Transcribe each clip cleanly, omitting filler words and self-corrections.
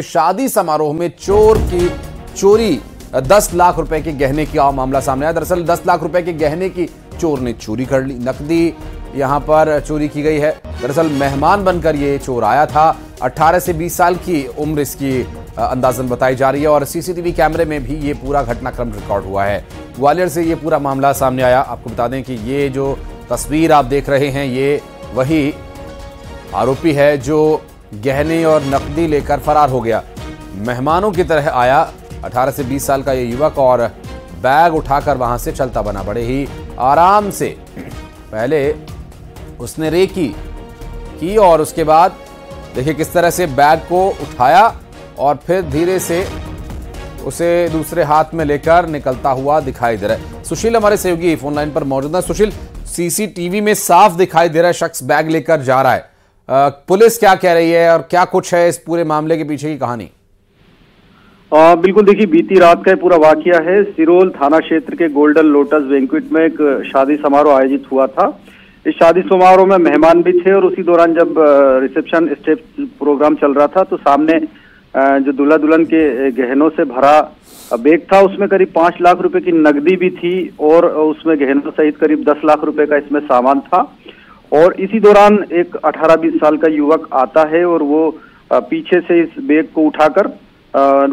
शादी समारोह में चोर की चोरी 10 लाख रुपए के गहने का मामला सामने आया। दरअसल 10 लाख रुपए के गहने की चोर ने चोरी कर ली। नकदी यहां पर चोरी की गई है। दरअसल मेहमान बनकर ये चोर आया था। 18 से 20 साल की उम्र इसकी अंदाजन बताई जा रही है और सीसीटीवी कैमरे में भी ये पूरा घटनाक्रम रिकॉर्ड हुआ है। ग्वालियर से ये पूरा मामला सामने आया। आपको बता दें कि ये जो तस्वीर आप देख रहे हैं ये वही आरोपी है जो गहने और नकदी लेकर फरार हो गया। मेहमानों की तरह आया 18 से 20 साल का ये युवक और बैग उठाकर वहां से चलता बना। बड़े ही आराम से पहले उसने रेकी की और उसके बाद देखिए किस तरह से बैग को उठाया और फिर धीरे से उसे दूसरे हाथ में लेकर निकलता हुआ दिखाई दे रहा है। सुशील हमारे सहयोगी फोन लाइन पर मौजूद है। सुशील, सीसीटीवी में साफ दिखाई दे रहा है शख्स बैग लेकर जा रहा है। पुलिस क्या कह रही है और क्या कुछ है इस पूरे मामले के पीछे की कहानी? बिल्कुल, देखिए बीती रात का पूरा वाकया है। सिरोल थाना क्षेत्र के गोल्डन लोटस बैंक्वेट में एक शादी समारोह आयोजित हुआ था। इस शादी समारोह में मेहमान भी थे और उसी दौरान जब रिसेप्शन स्टेज प्रोग्राम चल रहा था तो सामने जो दूल्हा दुल्हन के गहनों से भरा बैग था उसमें करीब 5 लाख रुपए की नकदी भी थी और उसमें गहनों सहित करीब 10 लाख रुपए का इसमें सामान था। और इसी दौरान एक 18-20 साल का युवक आता है और वो पीछे से इस बैग को उठाकर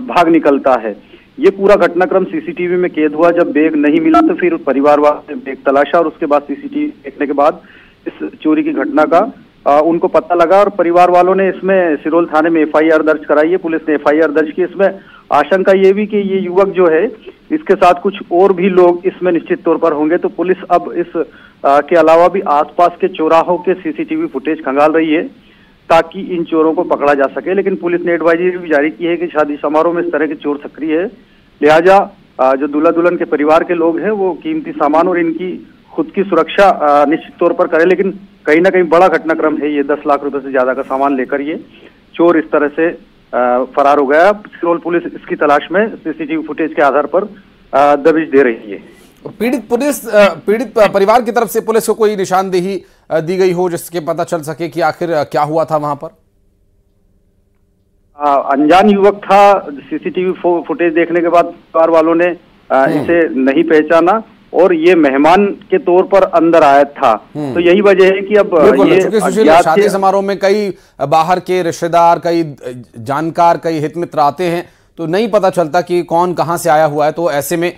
भाग निकलता है। ये पूरा घटनाक्रम सीसीटीवी में कैद हुआ। जब बैग नहीं मिला तो फिर परिवार वालों ने बैग तलाशा और उसके बाद सीसीटीवी देखने के बाद इस चोरी की घटना का उनको पता लगा और परिवार वालों ने इसमें सिरोल थाने में एफआईआर दर्ज कराई है। पुलिस ने एफआईआर दर्ज की। इसमें आशंका ये भी कि ये युवक जो है इसके साथ कुछ और भी लोग इसमें निश्चित तौर पर होंगे। तो पुलिस अब इस के अलावा भी आसपास के चौराहों के सीसीटीवी फुटेज खंगाल रही है ताकि इन चोरों को पकड़ा जा सके। लेकिन पुलिस ने एडवाइजरी भी जारी की है कि शादी समारोह में इस तरह के चोर सक्रिय है, लिहाजा जो दूल्हा दुल्हन के परिवार के लोग हैं वो कीमती सामान और इनकी खुद की सुरक्षा निश्चित तौर पर करें। लेकिन कहीं ना कहीं बड़ा घटनाक्रम है ये। 10 लाख रुपए से ज्यादा का सामान लेकर ये चोर इस तरह से फरार हो गया। सिरोल पुलिस इसकी तलाश में सीसीटीवी फुटेज के आधार पर दबिश दे रही है। पीड़ित परिवार की तरफ से पुलिस को कोई निशानदेही दी गई हो जिसके पता चल सके कि आखिर क्या हुआ था वहां पर? अनजान युवक था। सीसीटीवी फुटेज देखने के बाद परिवार वालों ने इसे नहीं पहचाना और ये मेहमान के तौर पर अंदर आया था। तो यही वजह है कि अब ये शादी समारोह में कई बाहर के रिश्तेदार, कई जानकार, कई हितमित्र आते हैं तो नहीं पता चलता कि कौन कहां से आया हुआ है। तो ऐसे में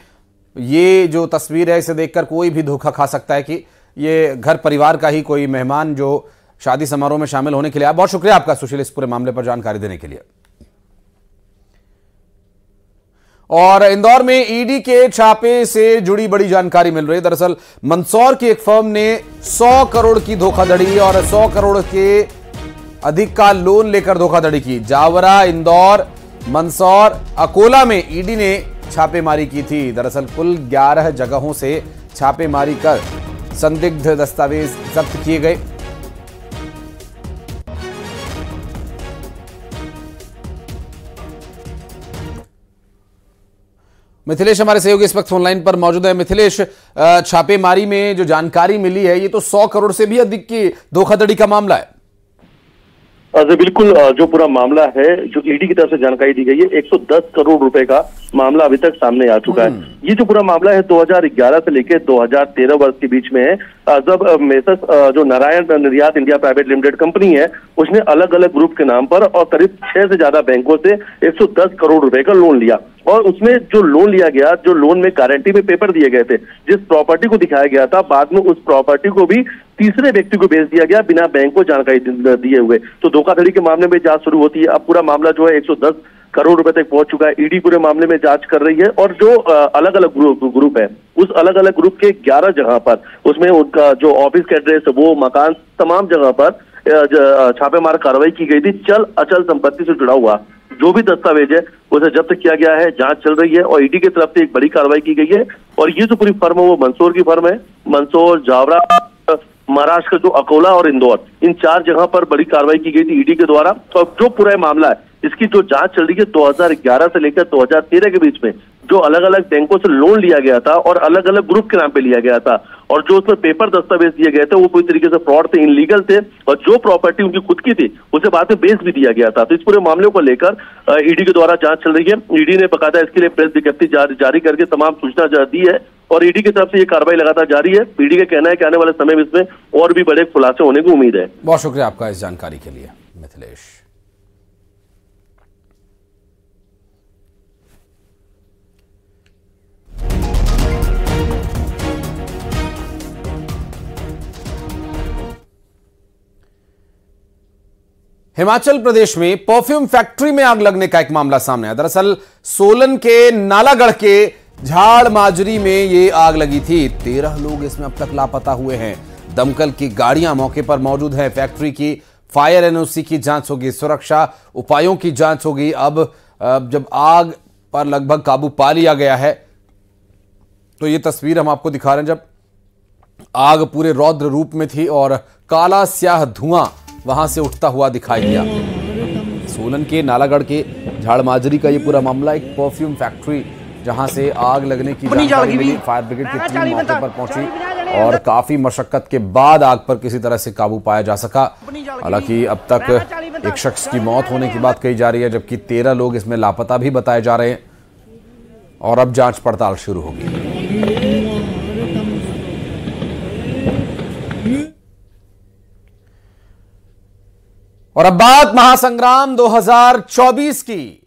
ये जो तस्वीर है इसे देखकर कोई भी धोखा खा सकता है कि ये घर परिवार का ही कोई मेहमान जो शादी समारोह में शामिल होने के लिए आया। बहुत शुक्रिया आपका सुशील इस पूरे मामले पर जानकारी देने के लिए। और इंदौर में ईडी के छापे से जुड़ी बड़ी जानकारी मिल रही है। दरअसल मंदसौर की एक फर्म ने 100 करोड़ की धोखाधड़ी और 100 करोड़ के अधिक का लोन लेकर धोखाधड़ी की। जावरा, इंदौर, मंदसौर, अकोला में ईडी ने छापेमारी की थी। दरअसल कुल 11 जगहों से छापेमारी कर संदिग्ध दस्तावेज जब्त किए गए। मिथिलेश हमारे सहयोगी इस वक्त ऑनलाइन पर मौजूद है। मिथिलेश, छापेमारी में जो जानकारी मिली है ये तो 100 करोड़ से भी अधिक की धोखाधड़ी का मामला है। बिल्कुल, जो पूरा मामला है जो ईडी की तरफ से जानकारी दी गई है 110 करोड़ रुपए का मामला अभी तक सामने आ चुका है। ये जो पूरा मामला है 2011 से लेकर 2013 वर्ष के बीच में है। जब मेसर्स जो नारायण निर्यात इंडिया प्राइवेट लिमिटेड कंपनी है उसने अलग अलग ग्रुप के नाम पर और करीब 6 से ज्यादा बैंकों से 110 करोड़ रुपए का लोन लिया और उसमें जो लोन लिया गया, जो लोन में गारंटी में पेपर दिए गए थे, जिस प्रॉपर्टी को दिखाया गया था, बाद में उस प्रॉपर्टी को भी तीसरे व्यक्ति को बेच दिया गया बिना बैंक को जानकारी दिए हुए। तो धोखाधड़ी के मामले में जांच शुरू होती है। अब पूरा मामला जो है 110 करोड़ रुपए तक पहुंच चुका है। ईडी पूरे मामले में जांच कर रही है और जो अलग अलग ग्रुप है उस अलग अलग ग्रुप के 11 जगह पर उसमें उनका जो ऑफिस का एड्रेस, वो मकान, तमाम जगह पर छापेमार कार्रवाई की गई थी। चल अचल संपत्ति से जुड़ा हुआ जो भी दस्तावेज है उसे जब्त किया गया है। जांच चल रही है और ईडी की तरफ से एक बड़ी कार्रवाई की गई है। और ये जो पूरी फर्म है वो मंदसौर की फर्म है। मंदसौर, जावरा, महाराष्ट्र का जो अकोला और इंदौर, इन 4 जगह पर बड़ी कार्रवाई की गई थी ईडी के द्वारा। तो अब जो पूरा मामला है इसकी जो जांच चल रही है 2011 से लेकर 2013 के बीच में जो अलग अलग बैंकों से लोन लिया गया था और अलग अलग ग्रुप के नाम पे लिया गया था और जो उसमें पेपर दस्तावेज दिए गए थे वो पूरी तरीके से फ्रॉड थे, इनलीगल थे, और जो प्रॉपर्टी उनकी खुद की थी उसे बाद में बेच भी दिया गया था। तो इस पूरे मामले को लेकर ईडी के द्वारा जांच चल रही है। ईडी ने बकायदा इसके लिए प्रेस विज्ञप्ति जारी करके तमाम सूचना दी है और ईडी की तरफ से ये कार्रवाई लगातार जारी है। ईडी का कहना है कि आने वाले समय में इसमें और भी बड़े खुलासे होने की उम्मीद है। बहुत शुक्रिया आपका इस जानकारी के लिए मिथिलेश। हिमाचल प्रदेश में परफ्यूम फैक्ट्री में आग लगने का एक मामला सामने आया। दरअसल सोलन के नालागढ़ के झाड़ माजरी में यह आग लगी थी। 13 लोग इसमें अब तक लापता हुए हैं। दमकल की गाड़ियां मौके पर मौजूद हैं। फैक्ट्री की फायर एनओसी की जांच होगी, सुरक्षा उपायों की जांच होगी। अब जब आग पर लगभग काबू पा लिया गया है तो ये तस्वीर हम आपको दिखा रहे हैं जब आग पूरे रौद्र रूप में थी और काला स्याह धुआं वहां से उठता हुआ दिखाई दिया। सोलन के नालागढ़ के झाड़माजरी का ये पूरा मामला, एक परफ्यूम फैक्ट्री जहां से आग लगने की जानकारी मिली। फायर ब्रिगेड की टीम मौके पर पहुंची और काफी मशक्कत के बाद आग पर किसी तरह से काबू पाया जा सका। हालांकि अब तक एक शख्स की मौत होने की बात कही जा रही है, जबकि 13 लोग इसमें लापता भी बताए जा रहे हैं और अब जांच पड़ताल शुरू होगी। और अब बात महासंग्राम 2024 की।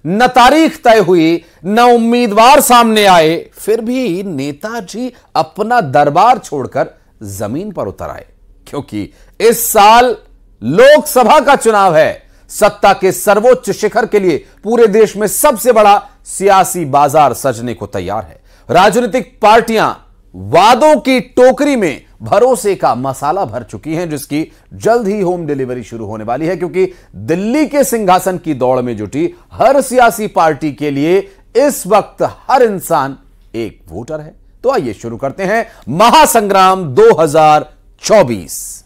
न तारीख तय हुई, न उम्मीदवार सामने आए, फिर भी नेताजी अपना दरबार छोड़कर जमीन पर उतर आए, क्योंकि इस साल लोकसभा का चुनाव है। सत्ता के सर्वोच्च शिखर के लिए पूरे देश में सबसे बड़ा सियासी बाजार सजने को तैयार है। राजनीतिक पार्टियां वादों की टोकरी में भरोसे का मसाला भर चुकी हैं, जिसकी जल्द ही होम डिलीवरी शुरू होने वाली है, क्योंकि दिल्ली के सिंहासन की दौड़ में जुटी हर सियासी पार्टी के लिए इस वक्त हर इंसान एक वोटर है। तो आइए शुरू करते हैं महासंग्राम 2024।